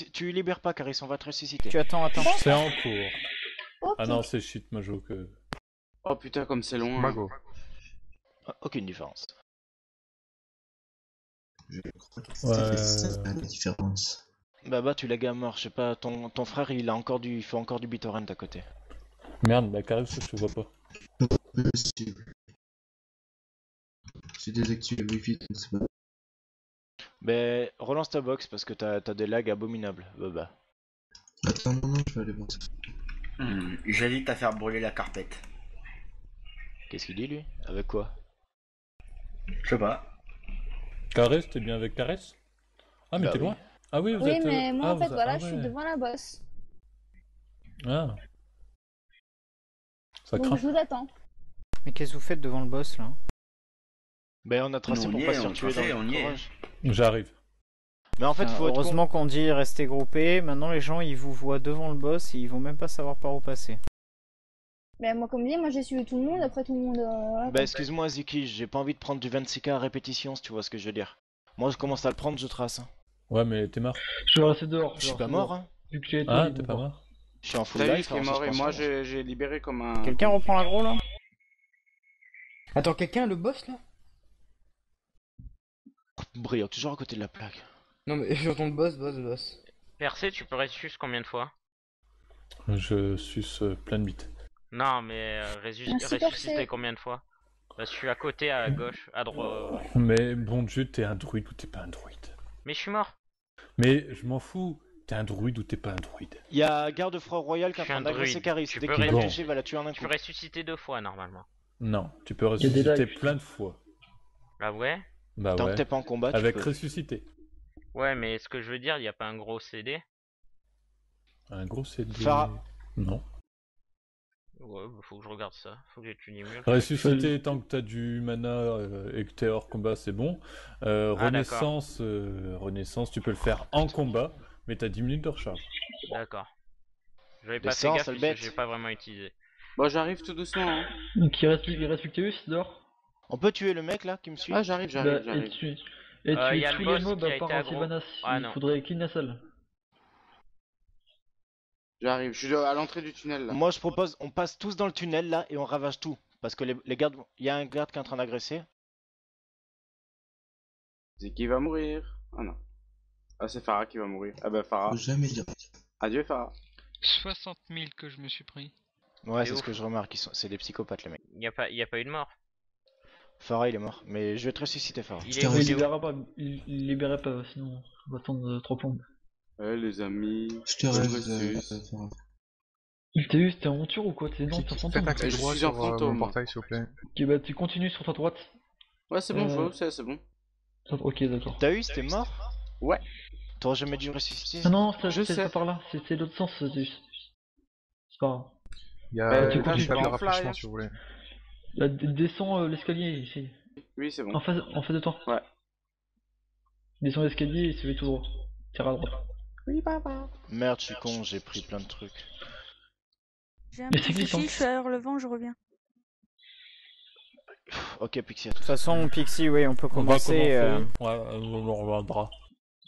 Tu libères pas, Caris, on va te ressusciter. Tu attends. C'est en cours. Ok. Ah non, c'est shit, Majo que. Oh putain, comme c'est loin. Mago. Aucune différence. Je crois que Ouais. c'était ça la différence. Bah, tu l'as mort, je sais pas, ton frère il fait encore du BitTorrent à côté. Merde, bah Caris, je te vois pas. Possible. J'ai désactivé le wifi, donc c'est pas. Mais relance ta box parce que t'as des lags abominables, Baba. Attends, non, je vais aller voir ça. J'hésite à faire brûler la carpette. Qu'est-ce qu'il dit lui? Avec quoi? Je sais pas. Caris, t'es bien avec Caris? Ah, mais Bah t'es oui. loin? Ah oui, vous Oui, êtes. mais moi, ah, en fait, vous- voilà, ah je suis ouais. devant la bosse. Ah. Ça Donc, craint. je vous attends. Mais qu'est-ce que vous faites devant le boss là? Ben on a tracé Nous, on pour y pas est, se on faire tuer tracé, dans on le y est. courage. J'arrive. Mais en fait, faut être con. Heureusement qu'on dit rester groupés. Maintenant, les gens ils vous voient devant le boss et ils vont même pas savoir par où passer. Mais moi, comme dit, moi, j'ai suivi tout le monde. Après, tout le monde. Voilà, Bah quoi. excuse-moi Ziki, j'ai pas envie de prendre du 26K à répétition si tu vois ce que je veux dire. Moi je commence à le prendre, je trace. Hein. Ouais, mais t'es mort. Je vais rester dehors. Je suis pas mort, hein. Vu que j'ai été. Ah, t'es pas mort? Je suis en full T'as vu life. qui est en mort et moi suspension. j'ai libéré comme un. Quelqu'un reprend l'agro là? Attends, quelqu'un le boss là? Brillant, toujours à côté de la plaque. Non mais j'entends le boss. Percé, tu peux ressus combien de fois? Je suce plein de bites. Non, mais Merci, ressusciter Percé. combien de fois? Bah, je suis à côté, à gauche, à droite. Mais bon Dieu, t'es un druide ou t'es pas un druide? Mais je suis mort. Mais je m'en fous. T'es un druide ou t'es pas un druide? Il y a Garde-Froid Royal qui est en Je suis train un d'agresser druide. Caris. Tu Dès peux qu'il va rester- toucher, il va la tuer en un Je coup. peux ressusciter 2 fois normalement. Non, tu peux Il y a des ressusciter lags. plein de fois. Ah ouais? Bah Tant ouais. que t'es pas en combat, tu Avec peux. ressusciter. Ouais, mais ce que je veux dire, il y a pas un gros CD? Un gros CD. Farah. Non. Ouais, bah, faut que je regarde ça. Faut que j'étudie mieux. Ressusciter tant que t'as du mana et que t'es hors combat, c'est bon. Renaissance, Renaissance, tu peux le faire en combat, mais t'as 10 minutes de recharge. D'accord. J'avais pas Descends, fait gaffe sale puisque bête. j'ai pas vraiment utilisé. Bon, j'arrive tout doucement. Hein. Donc il reste Victorious dehors. On peut tuer le mec là qui me suit? Ah, j'arrive. Bah, et tu y a le tous les boss mobs qui a à été part aggro. Sylvanas. Ah, Il non. faudrait clean la salle. J'arrive. Je suis à l'entrée du tunnel là. Moi je propose, on passe tous dans le tunnel là et on ravage tout. Parce que les gardes, il y a un garde qui est en train d'agresser. C'est qui va mourir? Ah non. Ah, c'est Farah qui va mourir. Ah bah Farah. Faut jamais dire. Adieu Farah. 60 000 que je me suis pris. Ouais, C'est c'est ce ouf. que je remarque, c'est des psychopathes les mecs. Y a pas eu de mort. Farah il est mort, mais je vais te ressusciter Farah. Il Je est te où, Il il est où? libérait pas, il libérait pas, sinon on va attendre 3 plombes. Les amis. Je te Je reste. ressus. Farah. Il t'a eu, c'était en monture ou quoi? T'es dans sur fantôme? Faites un clic Je droit suis en sur fantôme. mon portail, s'il vous plaît. Ok, bah tu continues sur ta droite. Ouais, c'est bon, Euh, c'est bon. Ok, d'accord. T'as eu, c'était mort? Ouais. T'aurais jamais dû ressusciter? Ah non, Je c'est sais. pas par là, c'est l'autre sens. C'est pas grave. Il y a tu une continues table de en rafraîchissement, fly, hein. si vous voulez. Là, descends l'escalier ici. Oui, c'est bon. En face de toi. Ouais. Descends l'escalier et suivez tout droit. Tire à droite. Oui, papa. Merde, je suis con, j'ai pris plein de trucs. J'ai un Mais petit c'est glissant. souci, je suis à Hurlevent, je reviens. Ok, Pixie à tout De toute façon, Pixie, oui, on peut On va commencer. Ouais, on le reviendra.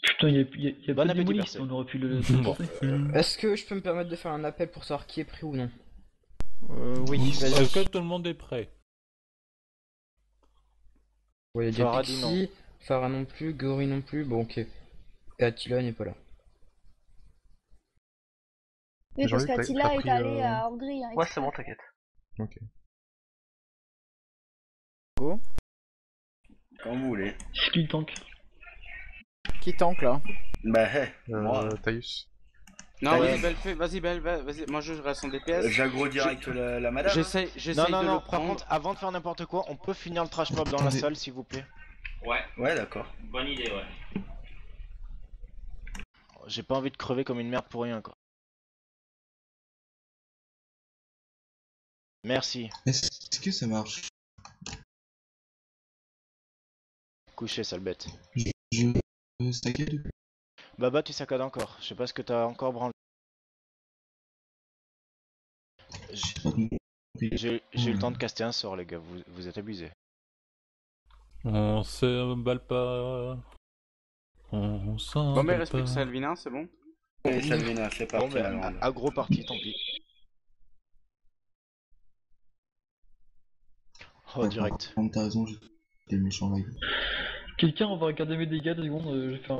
Putain, il y a Bon pas de appétit, démoliste, Percé. on aurait pu le Bon. porter. Est-ce que je peux me permettre de faire un appel pour savoir qui est pris ou non? Oui, vas-y. Est-ce que tout le monde est prêt? Ouais, il y a Farah déjà dit Pixie, Farah non plus, Gori non plus, bon ok. Et Attila n'est pas là. Oui, parce Jean-Luc, t'as qu'Attila est pris, allé à Orgrill. Hein, Ouais, c'est bon, t'inquiète. Ok. Quand vous voulez. C'est qui le tank? Qui tank là? Bah, moi, Taïus. Non, Allez. vas-y, Belle, vas-y, Belle, vas-y. Moi, je reste en DPS. j'aggro direct la madame. J'essaye Non, de non, non, le par prendre. contre, avant de faire n'importe quoi, on peut finir le trash mob dans la Attendez. salle s'il vous plaît. Ouais, d'accord. Bonne idée, ouais. J'ai pas envie de crever comme une merde pour rien quoi. Merci. Est-ce que ça marche? Couché, sale bête. Je stackade? Baba, tu saccades encore. Je sais pas ce que t'as encore branlé. J'ai eu le temps de caster un sort, les gars. Vous êtes abusés. On s'emballe pas. On s'emballe Bon, mais pas. respecte Salvina, c'est bon. Oui, Salvina, c'est Bon, parti. ben, aggro parti, tant pis. Oh, direct. T'as raison, j'étais méchant là. Quelqu'un va regarder mes dégâts 2 secondes, je vais faire...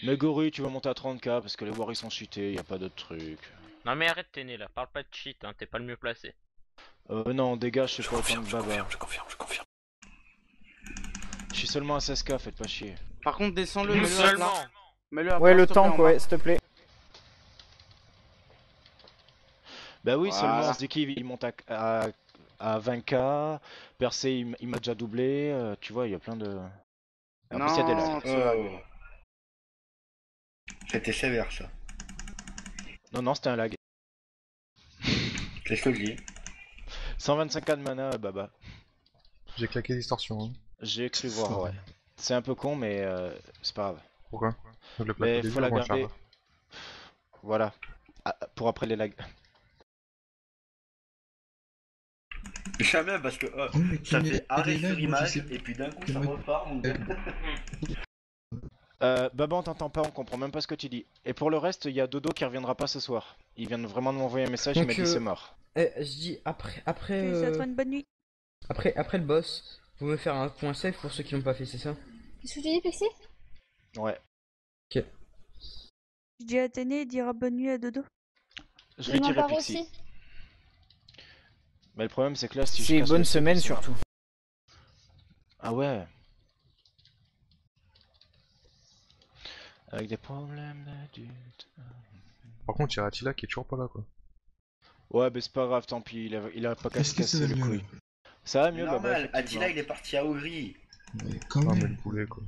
Mais Gori, tu vas monter à 30k parce que les warriors sont cheatés, y a pas d'autre truc. Non mais arrête t'es né là, parle pas de cheat, hein, t'es pas le mieux placé. Non, dégâts, je sais pas autant que Baba. Je confirme. Je suis seulement à 16k, faites pas chier. Par contre, descends-le, mets-le à Seulement. plat. Mets-le à Ouais, plat, le s'il te plaît, tank, en bas. ouais, s'il te plaît. Bah oui, Voilà. seulement Zeki il monte à 20k, Percé il m'a déjà doublé, tu vois, il y a plein de... En plus, il y a des lags. Oh. C'était sévère ça. Non, c'était un lag. C'est ce que je dis. 125k de mana, Baba. J'ai claqué distorsion. Hein. J'ai cru voir, ouais. C'est un peu con, mais c'est pas grave. Pourquoi? Mais faut la garder. Voilà. Ah, pour après les lags. Jamais parce que ça fait arrêt sur image et puis d'un coup ça repart. Baba, on t'entend pas, on comprend même pas ce que tu dis. Et pour le reste, il y a Dodo qui reviendra pas ce soir. Il vient vraiment de m'envoyer un message, il m'a dit c'est mort. Je dis après une bonne nuit. après le boss, vous me faire un point save pour ceux qui l'ont pas fait, c'est ça? Qu'est-ce que tu dis, Pixie? Ouais. Ok. Je dis à Athénée, il dira bonne nuit à Dodo. Je lui dirai Pixie. Aussi. Mais le problème c'est que là, si je C'est casse bonne le semaine c'est surtout. mort. Ah ouais. Avec des problèmes d'adultes. Par contre, il y a Attila qui est toujours pas là quoi. Ouais, mais c'est pas grave, tant pis, il a pas qu'à se casser le couille. Ça va mieux, Baba. Normal, Attila il est parti à Hongrie. Ouais, quand Ah, mais même. le poulet quoi.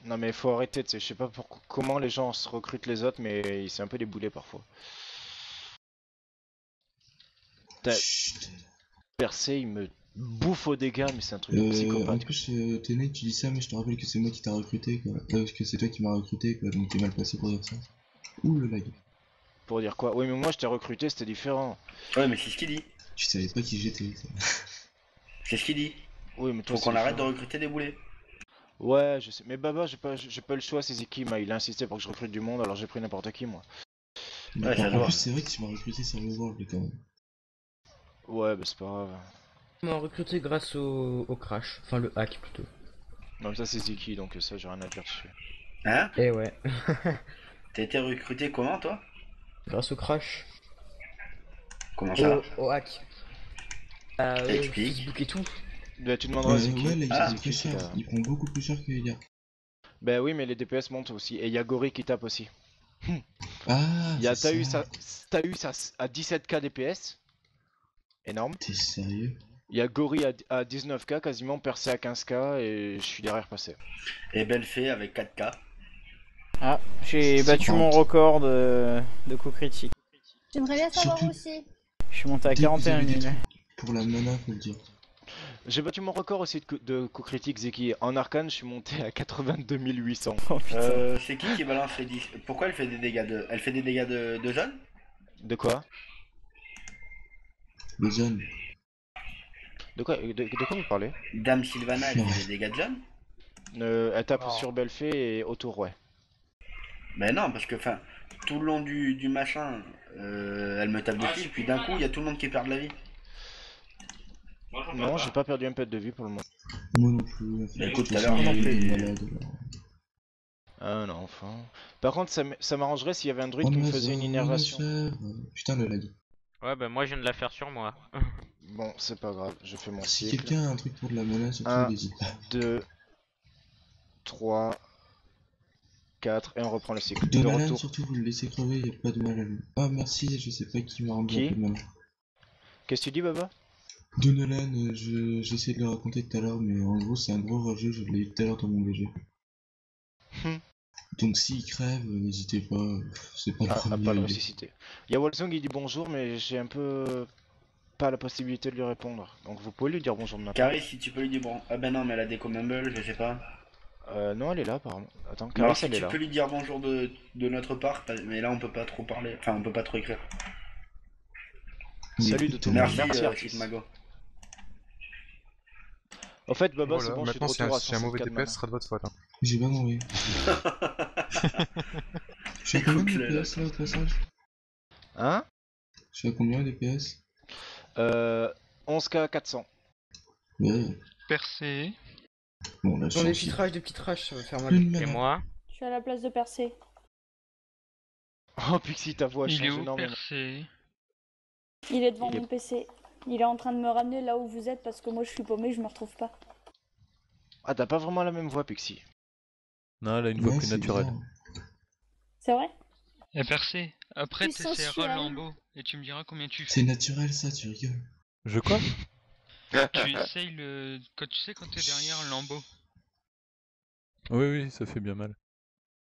Non mais faut arrêter, tu sais, je sais pas comment les gens se recrutent les autres, mais c'est un peu des boulets parfois. Chut. Percé, il me bouffe aux dégâts, mais c'est un truc de En psychopathe. plus, Téné, tu dis ça, mais je te rappelle que c'est moi qui t'a recruté, quoi. Que c'est toi qui m'as recruté, quoi, donc t'es mal passé pour dire ça. Ouh, le lag. Pour dire quoi? Oui, mais moi je t'ai recruté, c'était différent. Ouais, mais c'est ce qu'il dit. Tu savais pas qui j'étais. C'est ce qu'il dit. Oui, mais toi Faut qu'on c'est arrête de différent. recruter des boulets. Ouais, je sais. Mais Baba, j'ai pas le choix, c'est Zeki, il a insisté pour que je recrute du monde, alors j'ai pris n'importe qui, moi. Mais Ouais, ça se en voit. plus, c'est vrai que tu m'as recruté sur le World, quand même. Ouais, bah c'est pas grave. On m'a recruté grâce au crash, enfin le hack plutôt. Non, mais ça c'est Zeki, donc ça j'ai rien à dire dessus. Hein? Eh ouais. T'as été recruté comment toi? Grâce au crash. Comment ça? Au hack. Explique. Facebook et tout. Bah tu demanderas à Zeki. Ouais, là, il Ah, est très cher. Il prend beaucoup plus cher que hier. Bah oui, mais les DPS montent aussi, et il y a Gori qui tape aussi. Ah, T'as eu ça à 17k DPS. Énorme. T'es sérieux? Il y a Gori à 19k, quasiment Percé à 15k, et je suis derrière Percé. Et belle fée avec 4K. Ah, j'ai battu mon record de coups critiques. J'aimerais bien savoir Surtout- aussi. Je suis monté à Dès que vous 41 avez des 000. trucs pour la mana, faut le dire. J'ai battu mon record aussi de coups critiques, Zeki. En arcane, je suis monté à 82 800. Oh putain. C'est qui balance les 10? Pourquoi elle fait des dégâts de... Elle fait des dégâts de zone? De quoi? Les zones. De quoi vous parlez? Dame Sylvana, elle fait des dégâts de zone? Elle tape sur Belfait et autour, ouais. Ben non, parce que enfin, tout le long du machin, elle me tape dessus, puis d'un coup, il y a tout le monde qui perd de la vie. Non, j'ai pas perdu un peu de vie pour le moment. Moi non plus. Bah, écoute, tout tout à l'heure, ça, on a il fait- est malade, alors. Un enfant. Par contre, ça m'arrangerait s'il y avait un druide Oh, qui me ma faisait une soeur, innervation. Putain, le lag. Ouais bah moi je viens de la faire sur moi. Bon, c'est pas grave, je fais mon Si cycle. quelqu'un a un truc pour de la mana, surtout, 1, n'hésite pas. 2, 3, 4, et on reprend le cycle. De Donalan, retour. surtout, vous le laissez crever, y a pas de mal à lui. Ah, merci, je sais pas qui m'a rendu Qui un peu de mana. Qu'est-ce que tu dis, Baba? Donalan, j'essaie de le raconter tout à l'heure, mais en gros, c'est un gros rageux, je l'ai eu tout à l'heure dans mon BG. Donc s'il crève, n'hésitez pas, c'est pas le À premier. pas le ressusciter. Il y a Walsong, il dit bonjour, mais j'ai un peu pas la possibilité de lui répondre. Donc vous pouvez lui dire bonjour de ma part. Caris, si tu peux lui dire bon. Ah ben non, mais elle a des commumbles, je sais pas. Non, elle est là apparemment. Attends, Alors Caris, si elle est tu là. peux lui dire bonjour de notre part, mais là on peut pas trop parler, enfin on peut pas trop écrire. Salut de tout le monde. Merci, Merci, Artis Artis. Mago. En fait, Baba, Voilà, c'est bon, je suis de maintenant, si retour à un mauvais 64 DPS, ce sera de votre faute. Hein. J'ai pas compris. Je suis à combien de DPS là au passage? Hein? Je suis à combien de DPS? 11K 400. Ouais. Percé. Bon, là, Dans des petites rages, ça va faire mal. Et moi? Je suis à la place de Percé. Oh Pixie, ta voix Il est change où énormément. Percé? Il est devant Il est- mon PC. Il est en train de me ramener là où vous êtes parce que moi je suis paumé, je me retrouve pas. Ah, t'as pas vraiment la même voix, Pixie. Non, elle a une voix Ouais, plus c'est naturelle. bizarre. C'est vrai? Et Percé. Après, Plus t'essaieras sensuel. Lambeau et tu me diras combien tu fais. C'est naturel ça, tu rigoles. Je quoi? Tu essayes quand tu sais quand t'es derrière Lambeau. Oui, oui, ça fait bien mal.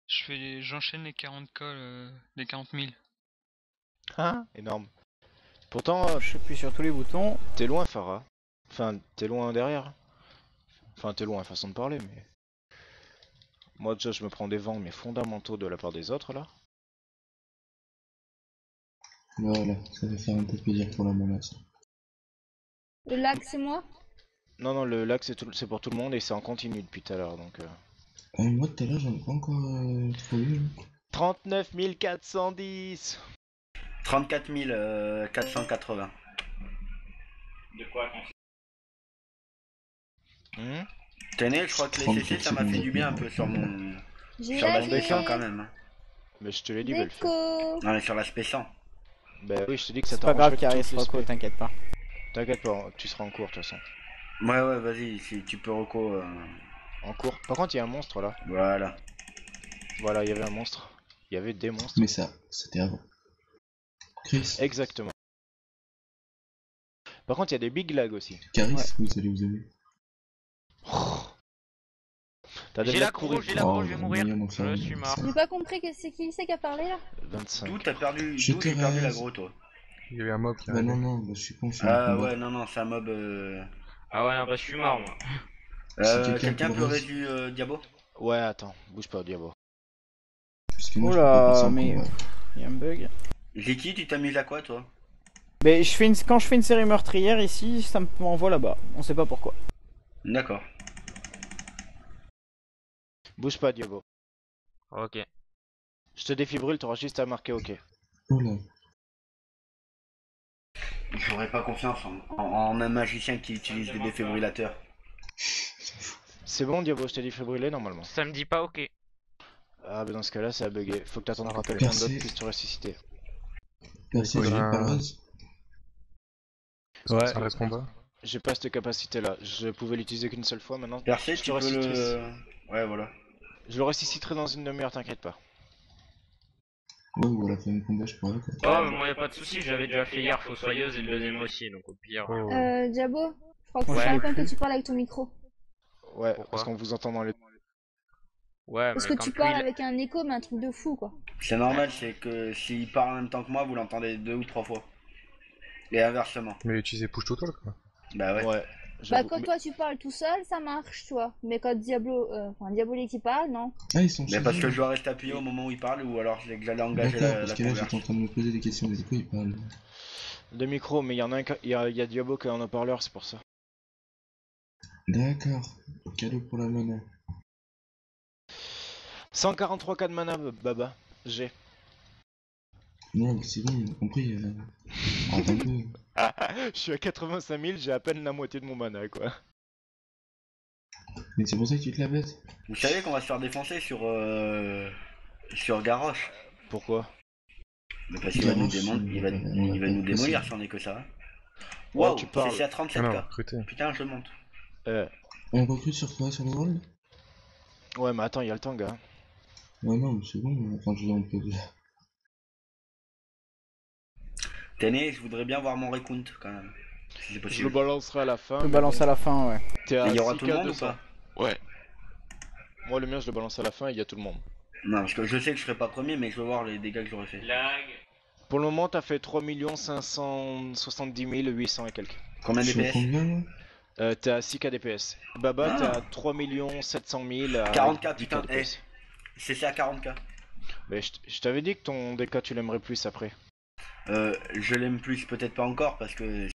J'enchaîne les 40K, les 40 000. Ah, énorme. Pourtant, Je appuie sur tous les boutons. t'es loin, Farah. Enfin, t'es loin derrière. Enfin, t'es loin, façon de parler, mais... Moi, déjà, je me prends des vents, mais fondamentaux de la part des autres, là. Voilà, ça va faire un peu plaisir pour la menace. Le lac, c'est moi? Non, non, le lac, c'est pour tout le monde, et c'est en continu depuis tout à l'heure, donc... Moi tout à l'heure, j'en ai pas encore trop eu. 39 410. 34 480. De quoi? Tenez, je crois que les CC ça m'a fait du bien un peu sur mon. J'ai Sur l'aspect lagué. 100 quand même. hein. Mais je te l'ai dit, belle fille. Déco. Non, mais sur l'aspect 100. Bah oui, je te dis que ça C'est pas t'arrange grave, Caris, Rocco, t'inquiète pas. T'inquiète pas, tu seras en cours, de toute façon. Ouais, ouais, vas-y, si tu peux reco. En cours. Par contre, il y a un monstre, là. Voilà. Voilà, il y avait un monstre. Il y avait des monstres. Mais ça, c'était avant. Chris, Exactement. Par contre, il y a des big lags aussi. Caris, Ouais. vous allez vous aimer. T'as des J'ai lags l'aggro, pourris. j'ai l'aggro, je vais Oh, mourir. mignon, mon frère, Je suis mort. J'ai pas compris que c'est qui c'est qui a parlé là? 25. D'où t'as perdu, Je d'où te j'ai perdu la reste. gros toi. Il y avait un mob qui Bah arrivait. non, non, bah, je suis con, je suis en Ah combat. ouais, non, non, c'est un mob. Ah ouais, non, bah je suis mort moi. Si Quelqu'un peut peut le réduire Diabo? Ouais, attends, bouge pas, Diabo. Parce que moi, je peux Oula, pas passer en mais combat. il y a un bug. Zeki, tu t'amuses à quoi toi? Mais quand je fais une série meurtrière ici, ça m'envoie là-bas. On sait pas pourquoi. D'accord. Bouge pas, Diabo. Ok. Je te défibrille, t'auras juste à marquer OK. Oula. J'aurais pas confiance en un magicien qui utilise des défibrillateurs. C'est bon, Diabo, je t'ai défibrillé normalement. Ça me dit pas ok. Ah, bah dans ce cas-là, ça a bugué. Faut que t'attendes que rappelle. quelqu'un Merci. d'autre puisse te ressusciter. Percé, Ouais, j'ai un- pas le rose. Ouais. Ça reste combat. J'ai pas cette capacité-là. Je pouvais l'utiliser qu'une seule fois maintenant. Percé, je tu te peux ressusciterai. le. Ouais, voilà. Je le ressusciterai dans une demi-heure, t'inquiète pas. Ouais, ou à la fin du combat, je pourrais quoi. Oh, mais moi y'a pas de soucis, j'avais déjà fait hier Fossoyeuse et le deuxième aussi, donc au pire. Oh. Diabo, je crois que Ouais. c'est la peine que tu parles avec ton micro. Ouais, Pourquoi parce qu'on vous entend dans les... Ouais, Parce mais que tu quand parles lui, avec un écho, mais un truc de fou quoi. C'est normal, c'est que s'il parle en même temps que moi, vous l'entendez 2 ou 3 fois. Et inversement. Mais utiliser push total quoi. Bah ouais. Ouais. Bah j'avoue. quand toi tu parles tout seul, ça marche, tu vois. Mais quand Diabolique qui parle, non. Ah, ils sont Mais chez parce eux. que je dois rester appuyé au moment où il parle, ou alors c'est que j'allais engager D'accord, la parce que là, j'étais en converse. train de me poser des questions, mais de quoi ils parlent? De micro, mais il y en a un, il y a Diabo qui est en haut-parleur, c'est pour ça. D'accord. Cadeau pour la mana. 143 k de mana, Baba. J'ai. Non, mais c'est bon, on a compris. Arrête un peu. Je suis à 85 000, j'ai à peine la moitié de mon mana, quoi. Mais c'est pour ça que tu te la bêtes. Vous savez qu'on va se faire défoncer sur Garrosh. Pourquoi? Mais parce qu'il va nous, Garrosh, il va nous démolir si on est que ça. Oh, Wow, tu parles. c'est à Ah non, 37k. recruter. Putain, je monte. On recrute sur quoi? Sur le world? Ouais, mais attends, il y a le temps, gars. Ouais, non, mais c'est bon, enfin, je veux dire, on peut. Tenez, je voudrais bien voir mon recount quand même. Si c'est Je possible. le balancerai à la fin. Je peux mais balancer bon, à la fin, ouais. t'es à Il y aura 6K tout le monde ou 200. pas? Ouais. Moi, le mien, je le balance à la fin et il y a tout le monde. Non, parce que je sais que je serai pas premier, mais je veux voir les dégâts que j'aurais fait. lag. Pour le moment, t'as fait 3 570 800 et quelques. Combien Je suis à DPS? combien là? T'es à 6K DPS. Baba, Ah. t'es à 3 700 000 à 40K, 10K putain, DPS. C'est à 40k. Mais je t'avais dit que ton DK tu l'aimerais plus après. Je l'aime plus, peut-être pas encore, parce que